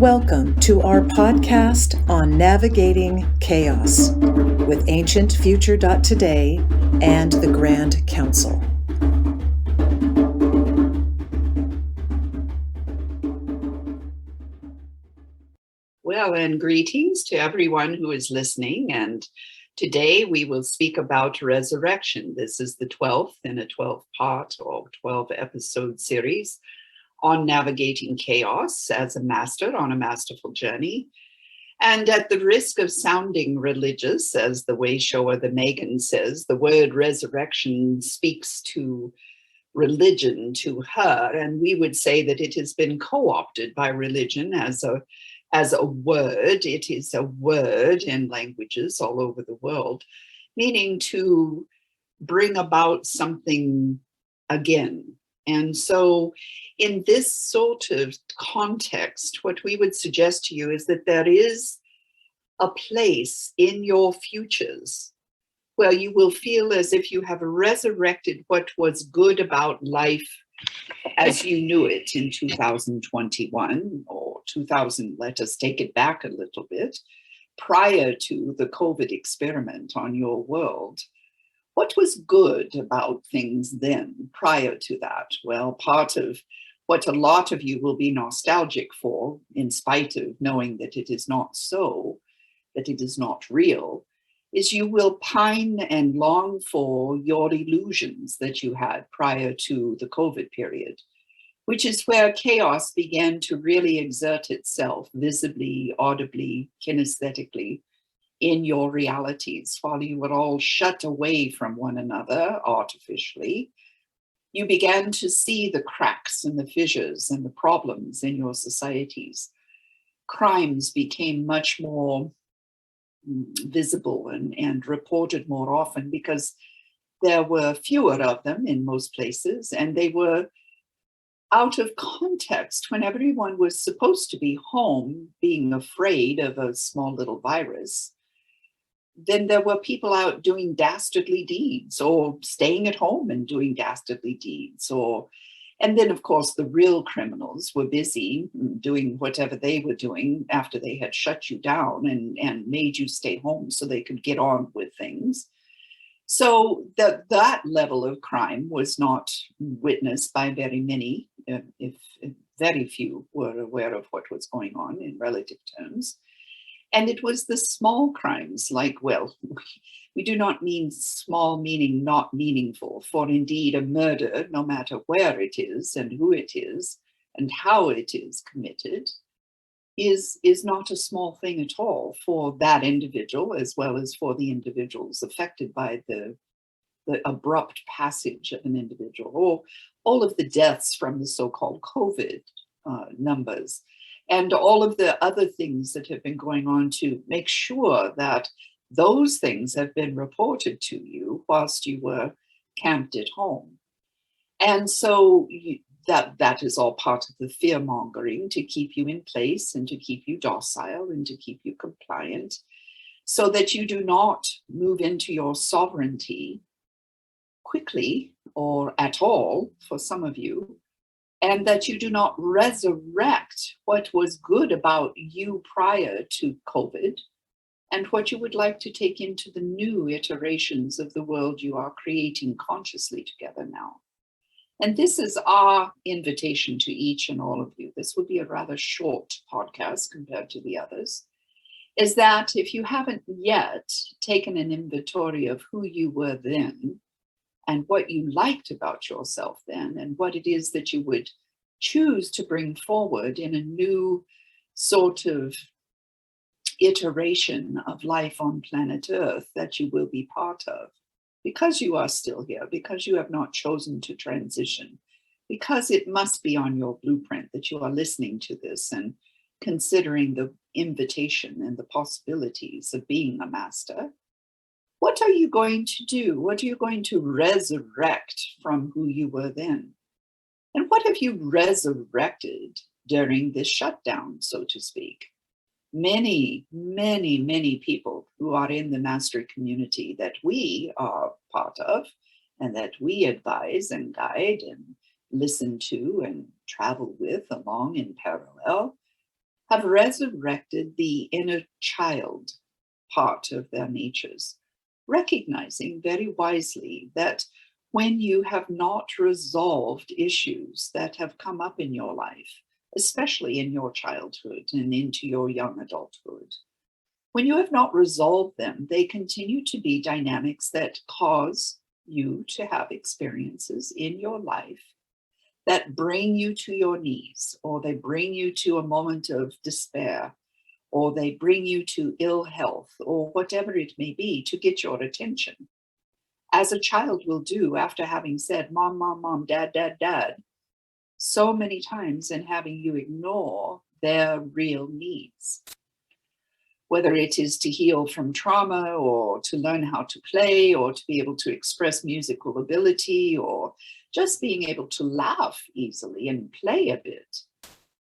Welcome to our podcast on navigating chaos with AncientFuture.Today and the Grand Council. Well, and greetings to everyone who is listening. And today we will speak about resurrection. This is the 12th in a 12-part or 12-episode series on navigating chaos as a master on a masterful journey. And at the risk of sounding religious, as the way shower the Megan says, the word resurrection speaks to religion to her. And we would say that it has been co-opted by religion as a word. It is a word in languages all over the world, meaning to bring about something again. And so in this sort of context, what we would suggest to you is that there is a place in your futures where you will feel as if you have resurrected what was good about life as you knew it in 2021 or 2000, let us take it back a little bit, prior to the COVID experiment on your world. What was good about things then, prior to that? Well, part of what a lot of you will be nostalgic for, in spite of knowing that it is not so, that it is not real, is you will pine and long for your illusions that you had prior to the COVID period, which is where chaos began to really exert itself visibly, audibly, kinesthetically in your realities. While you were all shut away from one another artificially, you began to see the cracks and the fissures and the problems in your societies. Crimes became much more visible and reported more often because there were fewer of them in most places, and they were out of context when everyone was supposed to be home being afraid of a small little virus. Then there were people out doing dastardly deeds or staying at home and doing dastardly deeds. And then, of course, the real criminals were busy doing whatever they were doing after they had shut you down and made you stay home so they could get on with things. So that level of crime was not witnessed by very many, if very few were aware of what was going on in relative terms. And it was the small crimes like, well, we do not mean small meaning not meaningful, for indeed a murder, no matter where it is and who it is and how it is committed, is not a small thing at all for that individual as well as for the individuals affected by the abrupt passage of an individual, or all of the deaths from the so-called COVID numbers, and all of the other things that have been going on to make sure that those things have been reported to you whilst you were camped at home. And so that is all part of the fear mongering to keep you in place and to keep you docile and to keep you compliant so that you do not move into your sovereignty quickly or at all for some of you, and that you do not resurrect what was good about you prior to COVID and what you would like to take into the new iterations of the world you are creating consciously together now. And this is our invitation to each and all of you. This will be a rather short podcast compared to the others, is that if you haven't yet taken an inventory of who you were then and what you liked about yourself then and what it is that you would choose to bring forward in a new sort of iteration of life on planet Earth that you will be part of, because you are still here, because you have not chosen to transition, because it must be on your blueprint that you are listening to this and considering the invitation and the possibilities of being a master. What are you going to do? What are you going to resurrect from who you were then? And what have you resurrected during this shutdown, so to speak? Many, many, many people who are in the mastery community that we are part of and that we advise and guide and listen to and travel with along in parallel have resurrected the inner child part of their natures, recognizing very wisely that when you have not resolved issues that have come up in your life, especially in your childhood and into your young adulthood, when you have not resolved them, they continue to be dynamics that cause you to have experiences in your life that bring you to your knees, or they bring you to a moment of despair, or they bring you to ill health, or whatever it may be to get your attention. As a child will do after having said, Mom, Mom, Mom, Dad, Dad, Dad, so many times, and having you ignore their real needs. Whether it is to heal from trauma, or to learn how to play, or to be able to express musical ability, or just being able to laugh easily and play a bit.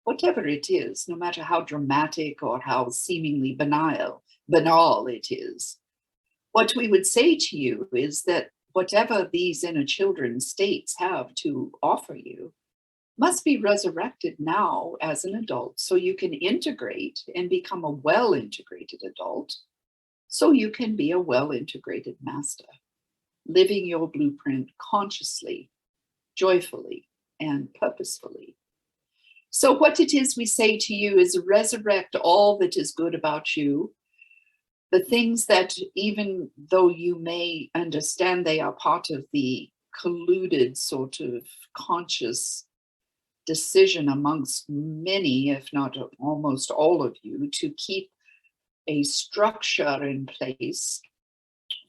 Whatever it is, no matter how dramatic or how seemingly banal it is, what we would say to you is that whatever these inner children states have to offer you must be resurrected now as an adult, so you can integrate and become a well-integrated adult, so you can be a well-integrated master, living your blueprint consciously, joyfully, and purposefully. So what it is we say to you is resurrect all that is good about you, the things that, even though you may understand they are part of the colluded sort of conscious decision amongst many, if not almost all of you, to keep a structure in place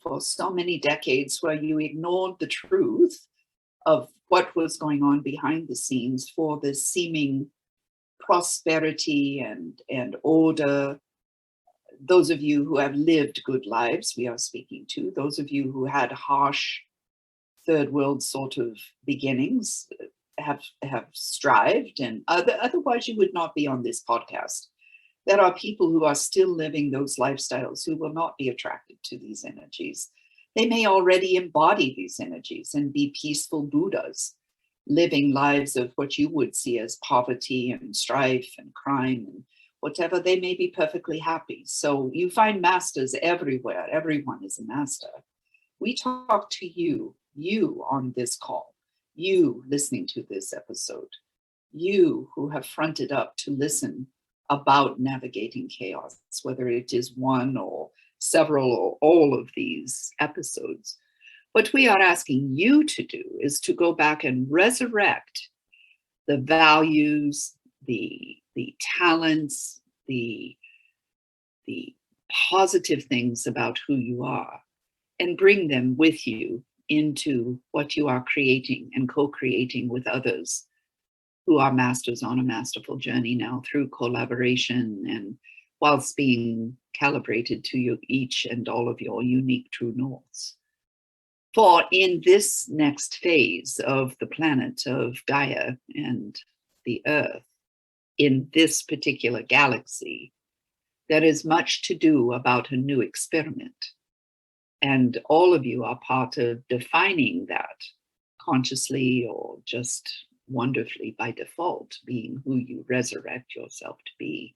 for so many decades where you ignored the truth of what was going on behind the scenes for the seeming prosperity and order. Those of you who have lived good lives, we are speaking to. Those of you who had harsh third world sort of beginnings, have strived, and otherwise you would not be on this podcast. There are people who are still living those lifestyles who will not be attracted to these energies. They may already embody these energies and be peaceful Buddhas, living lives of what you would see as poverty and strife and crime and whatever. They may be perfectly happy. So you find masters everywhere. Everyone is a master. We talk to you on this call, you listening to this episode, you who have fronted up to listen about navigating chaos, whether it is one or several or all of these episodes. What we are asking you to do is to go back and resurrect the values, the talents, the positive things about who you are, and bring them with you into what you are creating and co-creating with others who are masters on a masterful journey now through collaboration, and whilst being calibrated to you, each and all of your unique true norths. For in this next phase of the planet of Gaia and the Earth, in this particular galaxy, there is much to do about a new experiment. And all of you are part of defining that consciously or just wonderfully by default, being who you resurrect yourself to be.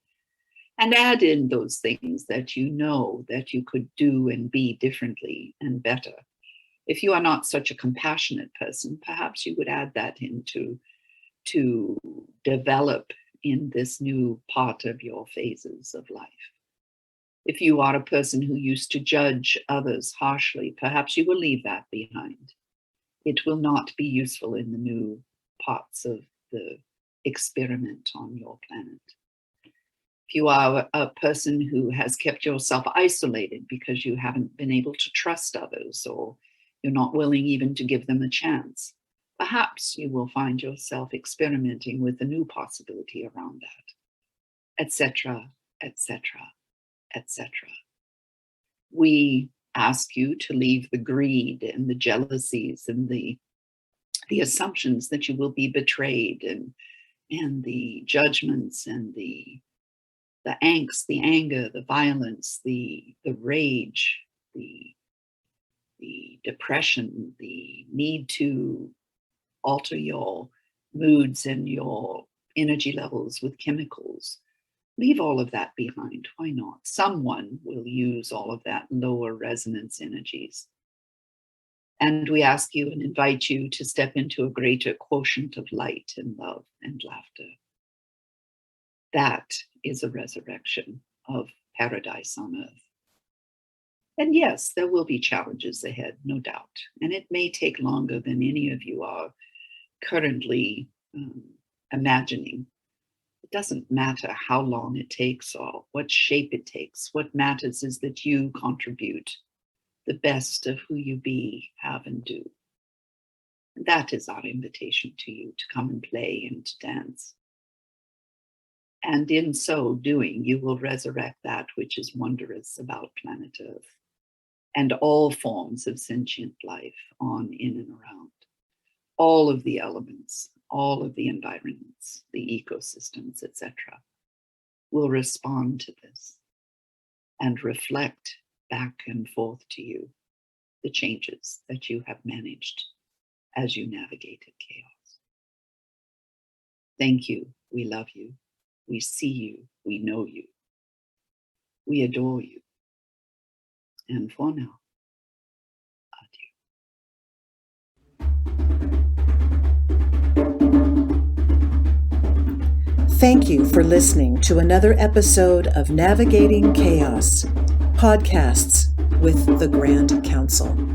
And add in those things that you know that you could do and be differently and better. If you are not such a compassionate person, perhaps you would add that into to develop in this new part of your phases of life. If you are a person who used to judge others harshly, perhaps you will leave that behind. It will not be useful in the new parts of the experiment on your planet. If you are a person who has kept yourself isolated because you haven't been able to trust others, or you're not willing even to give them a chance, perhaps you will find yourself experimenting with a new possibility around that, etc., etc., etc. We ask you to leave the greed and the jealousies and the assumptions that you will be betrayed, and the judgments and the angst, the anger, the violence, the rage, the depression, the need to alter your moods and your energy levels with chemicals, Leave all of that behind. Why not? Someone will use all of that lower resonance energies. And we ask you and invite you to step into a greater quotient of light and love and laughter. That is a resurrection of paradise on earth. And yes, there will be challenges ahead, no doubt. And it may take longer than any of you are currently imagining. It doesn't matter how long it takes or what shape it takes. What matters is that you contribute the best of who you be, have, and do. And that is our invitation to you, to come and play and to dance. And in so doing, you will resurrect that which is wondrous about planet Earth and all forms of sentient life on, in, and around. All of the elements, all of the environments, the ecosystems, etc., will respond to this and reflect back and forth to you the changes that you have managed as you navigated chaos. Thank you. We love you. We see you. We know you. We adore you. And for now, Thank you for listening to another episode of Navigating Chaos, podcasts with the Grand Council.